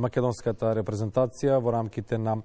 македонската репрезентација во рамките на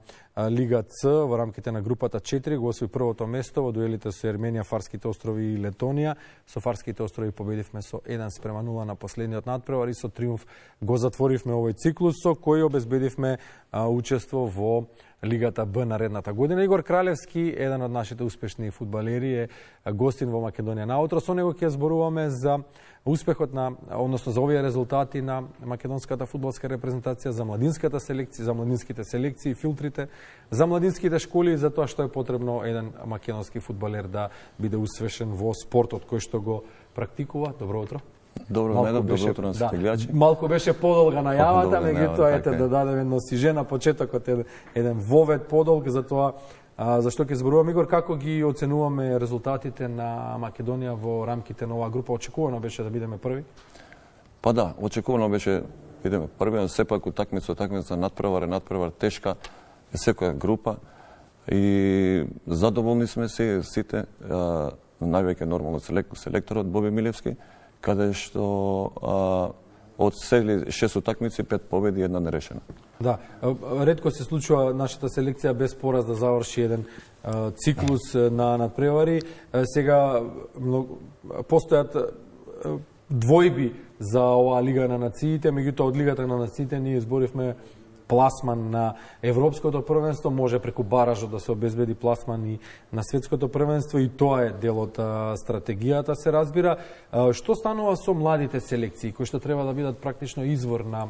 Лига Ц, во рамките на групата 4, го освои првото место во дуелите со Ерменија, Фарските острови и Летонија. Со Фарските острови победивме со 1:0 на последниот надпревар и со триумф го затворивме овој циклус со кој обезбедивме учество во Лигата Б наредната година. Игор Кралевски, еден од нашите успешни фудбалери, е гостин во Македонија наутро. Со него ќе зборуваме за успехот на, односно за овие резултати на македонската фудбалска репрезентација, за младинската селекција, за младинските селекции, филтрите, за младинските школи и за тоа што е потребно еден македонски фудбалер да биде успешен во спортот кој што го практикува. Добро утро. Добро утро на сите гледачи. Малку беше подолга најавата, меѓутоа ете да дадеме едно сиже на почетокот, еден вовед подолг за тоа зашто ќе зборуваме. Игор, како ги оценуваме резултатите на Македонија во рамките на оваа група? Очекувано беше да бидеме први? Па да, очекувано беше бидеме први, но сепак утакмица надпревар тешка е секоја група и задоволни сме сите, највеќе нормално селекторот Боби Милевски, каде што од 6 утакмици 5 победи и 1 нерешена. Да, ретко се случува нашата селекција без пораз да заврши еден циклус на надпревари. Сега постојат двојби за оваа Лига на нациите, меѓутоа од Лигата на нациите ние изборивме пласман на Европското првенство, може преку баражот да се обезбеди пласман и на Светското првенство и тоа е дел од стратегијата, се разбира. Што станува со младите селекции, кои што треба да бидат практично извор на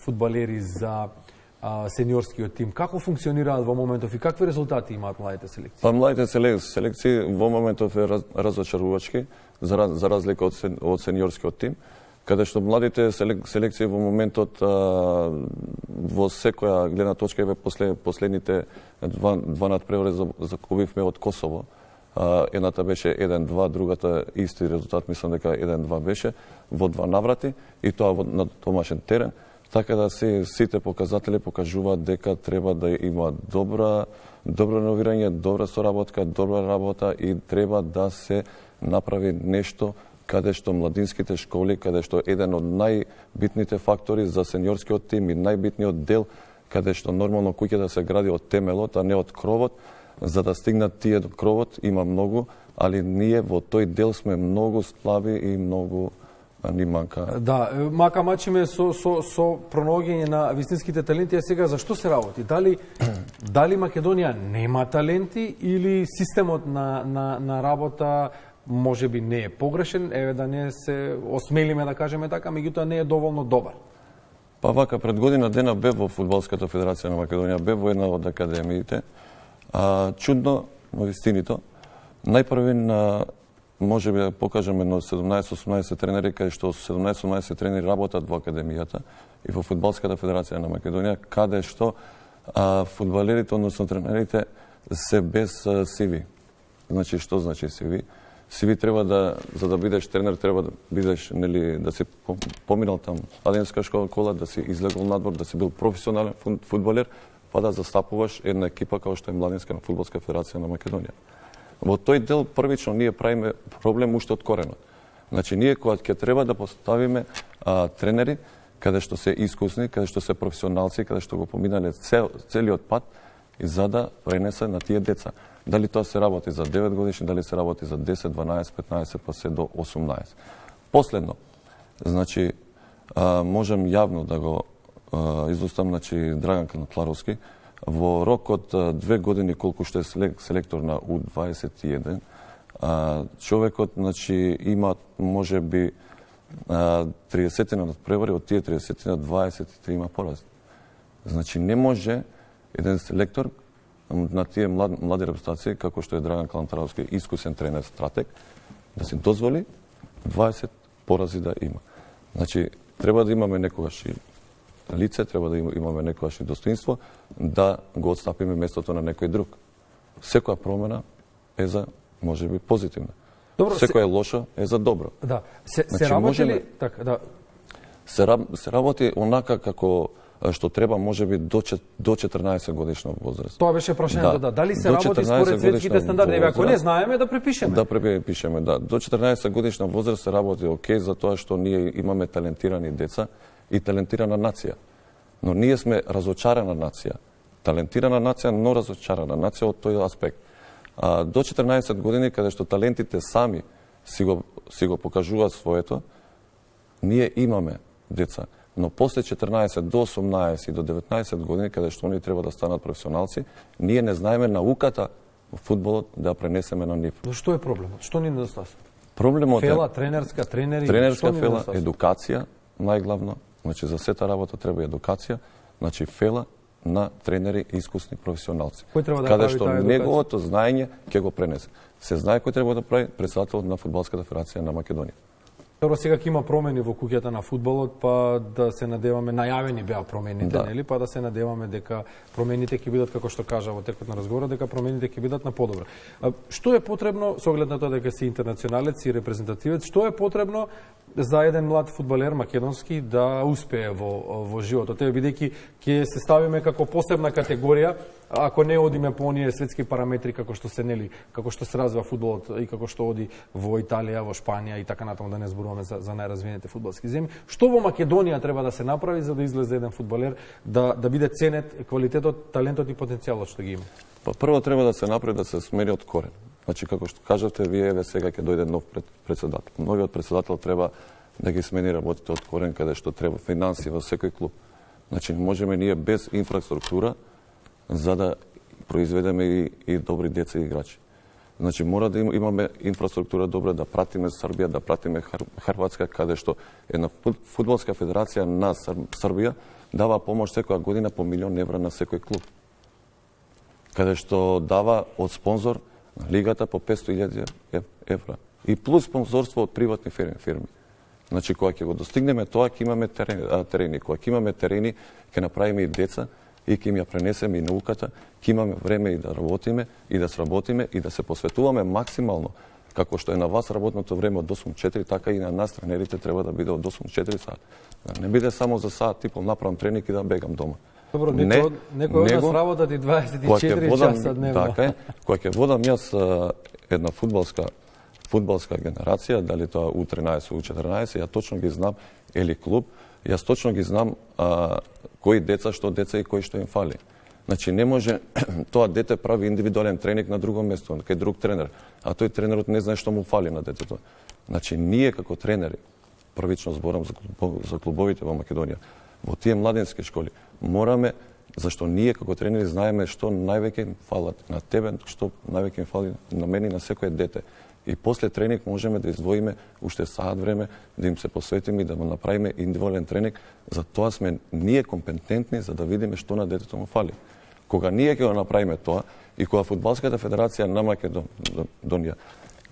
фудбалери за сениорскиот тим? Како функционираат во моментов и какви резултати имаат младите селекции? Па младите селекции во моментов е разочарувачки, за разлика од сениорскиот тим, каде што младите селекции во моментот во секоја гледна точка еве последните два надпревари загубивме од Косово. Едната беше 1-2, другата исти резултат, мислам дека 1-2 беше во 2 наврати и тоа на домашен терен. Така да сите показатели покажуваат дека треба да има добро новирање, добра соработка, добра работа и треба да се направи нешто каде што младинските школи, каде што еден од најбитните фактори за сениорскиот тим и најбитниот дел, каде што нормално куќа да се гради од темелот, а не од кровот, за да стигнат тие до кровот, има многу, али ние во тој дел сме многу слаби и многу ни манка. Да, мака мачиме со пронаоѓање на вистинските таленти, а сега зашто се работи? Дали Македонија нема таленти или системот на работа може би не е погрешен, еве да не се осмелиме да кажеме така, меѓутоа не е доволно добар? Па вака, пред година дена бев во Фудбалската федерација на Македонија, бев во една од академиите. Чудно, но вистинито, најпрви може би да покажеме на 17-18 тренери, каде што 17-18 тренери работат во академијата и во Фудбалската федерација на Македонија, каде што фудбалерите, односно тренерите, се без CV. Значи, што значи CV? CV треба за да бидеш тренер, треба да бидеш, нели, да си поминал там аденска школа, да си излегол надвор, да си бил професионален фудбалер, па да застапуваш една екипа како што е Младинска на Фудбалска федерација на Македонија. Во тој дел првично ние правиме проблем уште од коренот. Значи, ние кога ќе треба да поставиме тренери, каде што се искусни, каде што се професионалци, каде што го поминале целиот пат и за да пренесе на тие деца. Дали тоа се работи за 9 годишни, дали се работи за 10, 12, 15, па се до 18. Последно, значи, можем јавно да го изустам, значи, Драган Канатларовски, во рок од 2 години колку што е селектор на U21, човекот, значи, има можеби 30 надпревари, од тие 30 23 има порази. Значи, не може еден селектор на тие млади репрезентации, како што е Драган Калантаровски, искусен тренер, стратег, да си дозволи 20 порази да има. Значи, треба да имаме некогаш и лице, треба да имаме некогаш и достоинство, да го отстапиме местото на некој друг. Секоја промена е за, можеби, позитивна. Добро, секоја лошо е за добро. Да. Се работи ли? Така, да. Се работи онака како што треба, можеби до 14 годишна возраст. Тоа беше прашањето, да. Дали се работи според светските стандарди? Ако не знаеме, да препишеме. Да препишеме, да. До 14 годишна возраст се работи окей, за тоа што ние имаме талентирани деца и талентирана нација. Но ние сме разочарана нација. Талентирана нација, но разочарана нација од тој аспект. До 14 години, каде што талентите сами си го покажуваат своето, ние имаме деца. Но после 14 до 18 и до 19 години, каде што они треба да станат професионалци, ние не знаеме науката во фудбалот да пренесеме на нив. Но што е проблемот? Што ни недостасува? Проблемот фела, тренерска, тренери, тренерска фела, едукација, најглавно. Значи, за сета работа треба едукација. Значи, фела на тренери и искусни професионалци. Кој треба да каде прави што таа едукација? неговото знаење ќе го пренесе. Се знае кој треба да прави претседателот на Фудбалската федерација на Македонија. Добро, сега ќе има промени во куќата на фудбалот, па да се надеваме, најавени беа промените, Да. нели? Па да се надеваме дека промените ќе бидат, како што кажа во текот на разговорот, дека промените ќе бидат на подобро. Што е потребно, со оглед на тоа дека си интернационалец и репрезентативец, што е потребно за еден млад фудбалер македонски да успее во животот? Еве, бидејќи ќе се ставиме како посебна категорија, ако не одиме по оние светски параметри како што се, нели, како што се развива фудбалот и како што оди во Италија, во Шпанија и така натаму, да не зборуваме за најразвиените фудбалски земји. Што во Македонија треба да се направи за да излезе еден фудбалер да биде ценет квалитетот, талентот и потенцијалот што ги има? Па прво треба да се направи да се смени од корен. Значи, како што кажавте, вие еве сега ќе дојде нов претседател. Новиот претседател треба да ги смени работите од корен, каде што треба финансии во секој клуб. Значи, можеме ние без инфраструктура за да произведеме и добри деца и играчи. Значи, мора да имаме инфраструктура добра, да пратиме Србија, да пратиме Хрватска, каде што една фудбалска федерација на Србија дава помош секоја година по €1.000.000 на секој клуб. Каде што дава од спонзор на лигата по €500.000 и плюс спонзорство од приватни фирми. Значи, кога ќе го достигнеме тоа, ќе имаме терени. Кога ќе имаме терени, ќе направиме и деца и ќе им ја пренесеме и науката, ќе имаме време и да работиме, и да сработиме, и да се посветуваме максимално. Како што е на вас работното време од 8-4, така и на нас тренерите треба да биде од 8-4 сат. Да не биде само за сат, типом направам тренинг и да бегам дома. Добро, некој од нас работат и 24 часа дневно. Така е. Кога ќе водам јас една фудбалска генерација, дали тоа U13, U14, ја точно ги знам, или клуб, јас точно ги знам кои деца, што деца и кои што им фали. Значи, не може тоа дете прави индивидуален тренинг на друго место, кај друг тренер, а тој тренерот не знае што му фали на детето. Значи, ние како тренери, првично зборам за клубовите во Македонија, во тие младенски школи, мораме, зашто ние како тренери знаеме што највеќе им фалат на тебе, што највеќе им фали на мене и на секое дете. И после тренинг можеме да издвоиме уште саат време, да им се посветиме и да му направиме индивидуален тренинг. За тоа сме ние компетентни за да видиме што на детето му фали. Кога ние ќе го направиме тоа и кога Фудбалската федерација на Македонија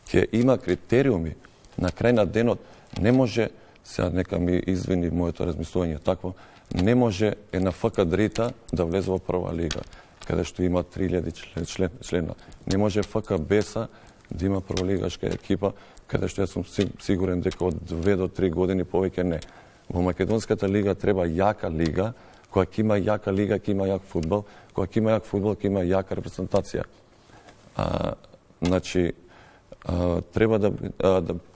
ќе има критериуми на крај на денот, не може, сега нека ми извини моето размислување такво, не може една ФК Дрита да влезе во прва лига, каде што има 3000 члена. Не може ФК Беса да има прволигашка екипа, каде што јас сум сигурен дека од 2 до 3 години повеќе не. Во Македонската лига треба јака лига, кога ќе има јака лига, ќе има јак фудбал, кога ќе има јак фудбал, ќе има јака репрезентација. Значи, треба да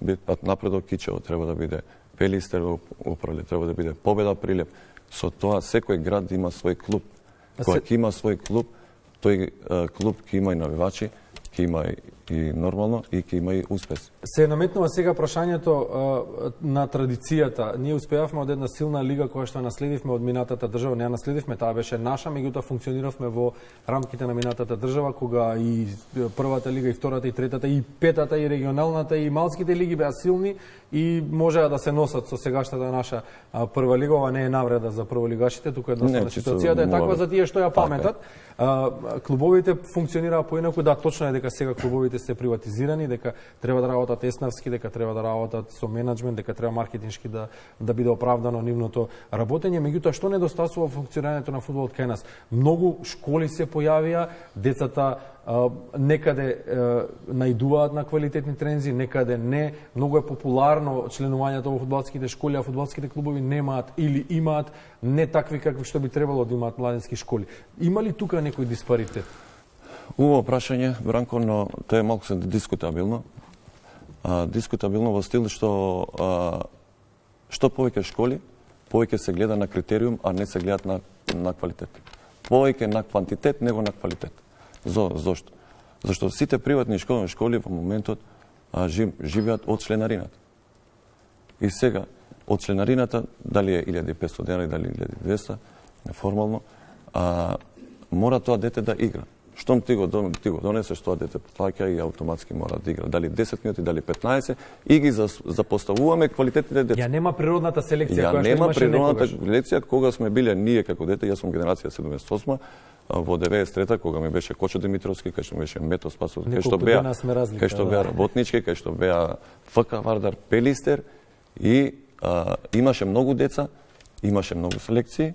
биде напредок Кичево, треба да биде Пелистер управле, треба да биде Победа Прилеп. Со тоа секој град има свој клуб. Кога ќе има свој клуб, тој клуб ќе има и навивачи, ќе има и нормално и ќе има и успеси. Се наметнува сега прашањето на традицијата. Ние успеавме од една силна лига која што наследивме од минатата држава, не ја наследивме, таа беше наша, меѓутоа функциониравме во рамките на минатата држава, кога и првата лига, и втората, и третата, и петата, и регионалната, и малските лиги беа силни и можеа да се носат со сегашната наша прва лига. Ова не е навреда за прволигашите, туку едноставно ситуацијата е таква за тие што ја паметат. Клубовите функционираа поинаку, да, точно е дека сега клубовите се приватизирани, дека треба да работат еснавски, дека треба да работат со менаџмент, дека треба маркетиншки да биде оправдано нивното работење. Меѓутоа, што недостасува во функционирањето на фудбалот кај нас? Многу школи се појавија, децата некаде најдуваат на квалитетни трензи, некаде не. Многу е популарно членувањето во фудбалските школи, а фудбалските клубови немаат или имаат не такви какви што би требало да имаат младенски школи. Има ли тука некој диспаритет? Убаво прашање, Бранко, но тоа е малку се дискутабилно. Дискутабилно во стил што повеќе школи, повеќе се гледа на критериум, а не се гледат на квалитет. Повеќе на квантитет, него на квалитет. Зошто? Зашто сите приватни школи во моментот живеат од членарината. И сега, од членарината, дали е 1500 денари, дали 1200, неформално, мора тоа дете да игра. Штом ти го донесеш, тоа дете плаќа и автоматски мора да игра. Дали 10 минути, дали 15, и ги запоставуваме квалитетните деца. Ја нема природната селекција која што имаше природната селекција кога сме биле ние како дете, јас сум генерација 78 во 93-та кога ми беше Кочо Димитровски, кај што беше Мето Спасов, кај што беа работнички, кај што беа ФК Вардар, Пелистер и имаше многу деца, имаше многу селекции,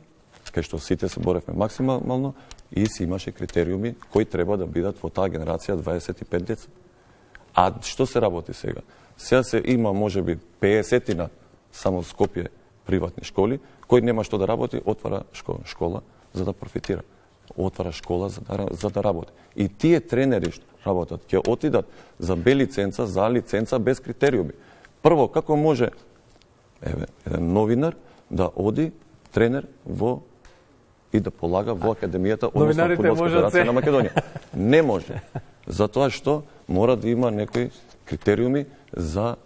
кај што сите се боревме максимално и си имаше критериуми кои треба да бидат во таа генерација 25 деца. А што се работи сега? Сега се има можеби 50-тина само Скопје приватни школи, кој нема што да работи, отвара школа за да профитира. Отвара школа за да работи. И тие тренери што работат ќе отидат за Б лиценца, за лиценца без критериуми. Прво, како може еден новинар да оди тренер и да полага во академијата, односно Фудбалска федерација на Македонија? Не може. Затоа што мора да има некои критериуми за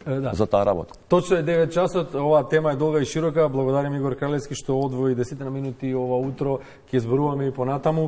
таа работа. Точно е 9 часот, оваа тема е долга и широка. Благодарим Игор Кралевски што одвои 10 минути ова утро, ќе зборуваме и понатаму.